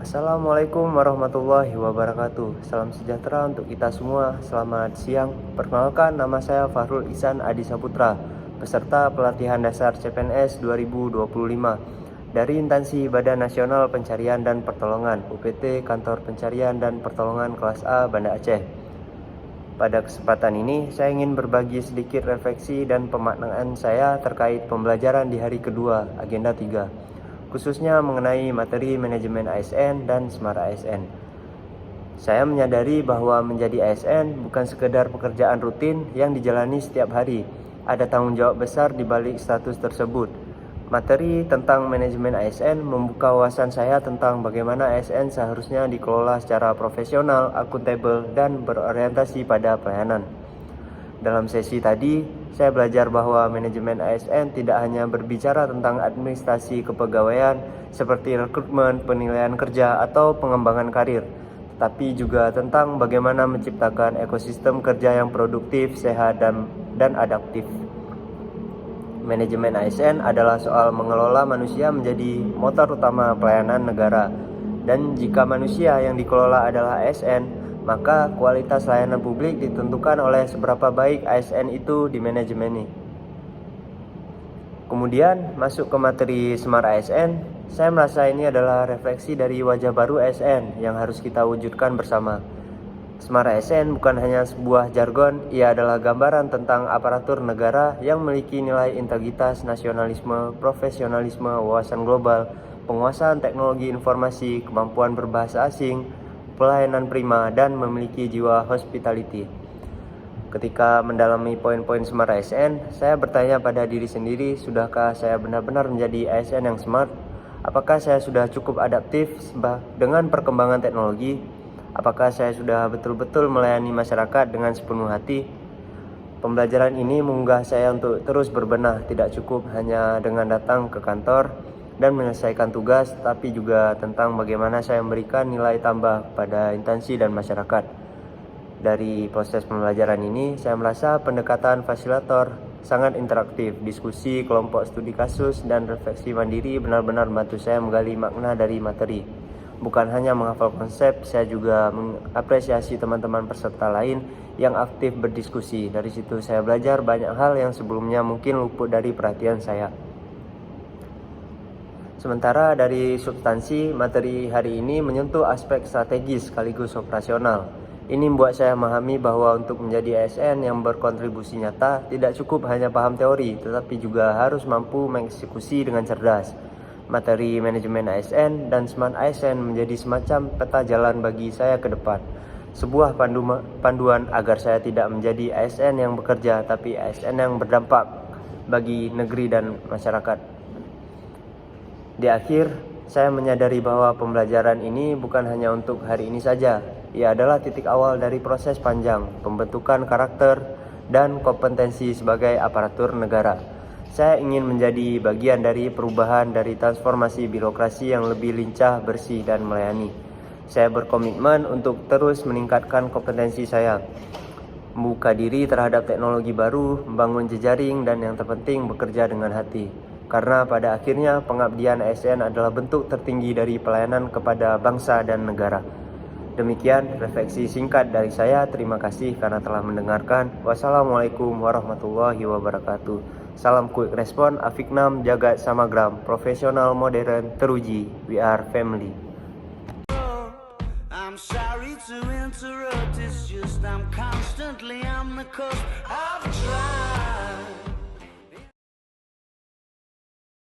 Assalamualaikum warahmatullahi wabarakatuh. Salam sejahtera untuk kita semua. Selamat siang. Perkenalkan, nama saya Fahrul Ihsan Adi Saputra, peserta pelatihan dasar CPNS 2025 dari instansi Badan Nasional Pencarian dan Pertolongan UPT Kantor Pencarian dan Pertolongan kelas A Banda Aceh. Pada kesempatan ini, saya ingin berbagi sedikit refleksi dan pemaknaan saya terkait pembelajaran di hari kedua agenda 3, khususnya mengenai materi manajemen ASN dan Smart ASN. Saya menyadari bahwa menjadi ASN bukan sekedar pekerjaan rutin yang dijalani setiap hari. Ada tanggung jawab besar di balik status tersebut. Materi tentang manajemen ASN membuka wawasan saya tentang bagaimana ASN seharusnya dikelola secara profesional, akuntabel, dan berorientasi pada pelayanan. Dalam sesi tadi, saya belajar bahwa manajemen ASN tidak hanya berbicara tentang administrasi kepegawaian seperti rekrutmen, penilaian kerja, atau pengembangan karir, tapi juga tentang bagaimana menciptakan ekosistem kerja yang produktif, sehat, dan adaptif. Manajemen ASN adalah soal mengelola manusia menjadi motor utama pelayanan negara. Dan jika manusia yang dikelola adalah ASN, maka kualitas layanan publik ditentukan oleh seberapa baik ASN itu dimanajemeni. Kemudian masuk ke materi Smart ASN, saya merasa ini adalah refleksi dari wajah baru ASN yang harus kita wujudkan bersama. Smart ASN bukan hanya sebuah jargon, ia adalah gambaran tentang aparatur negara yang memiliki nilai integritas, nasionalisme, profesionalisme, wawasan global, penguasaan teknologi informasi, kemampuan berbahasa asing, pelayanan prima, dan memiliki jiwa hospitality. Ketika mendalami poin-poin Smart ASN, saya bertanya pada diri sendiri, sudahkah saya benar-benar menjadi ASN yang smart? Apakah saya sudah cukup adaptif dengan perkembangan teknologi? Apakah saya sudah betul-betul melayani masyarakat dengan sepenuh hati? Pembelajaran ini mengunggah saya untuk terus berbenah, tidak cukup hanya dengan datang ke kantor dan menyelesaikan tugas, tapi juga tentang bagaimana saya memberikan nilai tambah pada instansi dan masyarakat. Dari proses pembelajaran ini, saya merasa pendekatan fasilitator sangat interaktif. Diskusi, kelompok studi kasus, dan refleksi mandiri benar-benar membantu saya menggali makna dari materi. Bukan hanya menghafal konsep, saya juga mengapresiasi teman-teman peserta lain yang aktif berdiskusi. Dari situ saya belajar banyak hal yang sebelumnya mungkin luput dari perhatian saya. Sementara dari substansi, materi hari ini menyentuh aspek strategis sekaligus operasional. Ini membuat saya memahami bahwa untuk menjadi ASN yang berkontribusi nyata, tidak cukup hanya paham teori, tetapi juga harus mampu mengeksekusi dengan cerdas. Materi manajemen ASN dan Smart ASN menjadi semacam peta jalan bagi saya ke depan. Sebuah panduan agar saya tidak menjadi ASN yang bekerja, tapi ASN yang berdampak bagi negeri dan masyarakat. Di akhir, saya menyadari bahwa pembelajaran ini bukan hanya untuk hari ini saja. Ia adalah titik awal dari proses panjang pembentukan karakter dan kompetensi sebagai aparatur negara. Saya ingin menjadi bagian dari perubahan dari transformasi birokrasi yang lebih lincah, bersih, dan melayani. Saya berkomitmen untuk terus meningkatkan kompetensi saya, membuka diri terhadap teknologi baru, membangun jejaring, dan yang terpenting bekerja dengan hati. Karena pada akhirnya pengabdian ASN adalah bentuk tertinggi dari pelayanan kepada bangsa dan negara. Demikian refleksi singkat dari saya. Terima kasih karena telah mendengarkan. Wassalamualaikum warahmatullahi wabarakatuh. Salam quick respon, Afiknam Jagat Samagram, profesional modern teruji. We are family. I'm sorry to interrupt, it's just I'm constantly on the cusp of trying.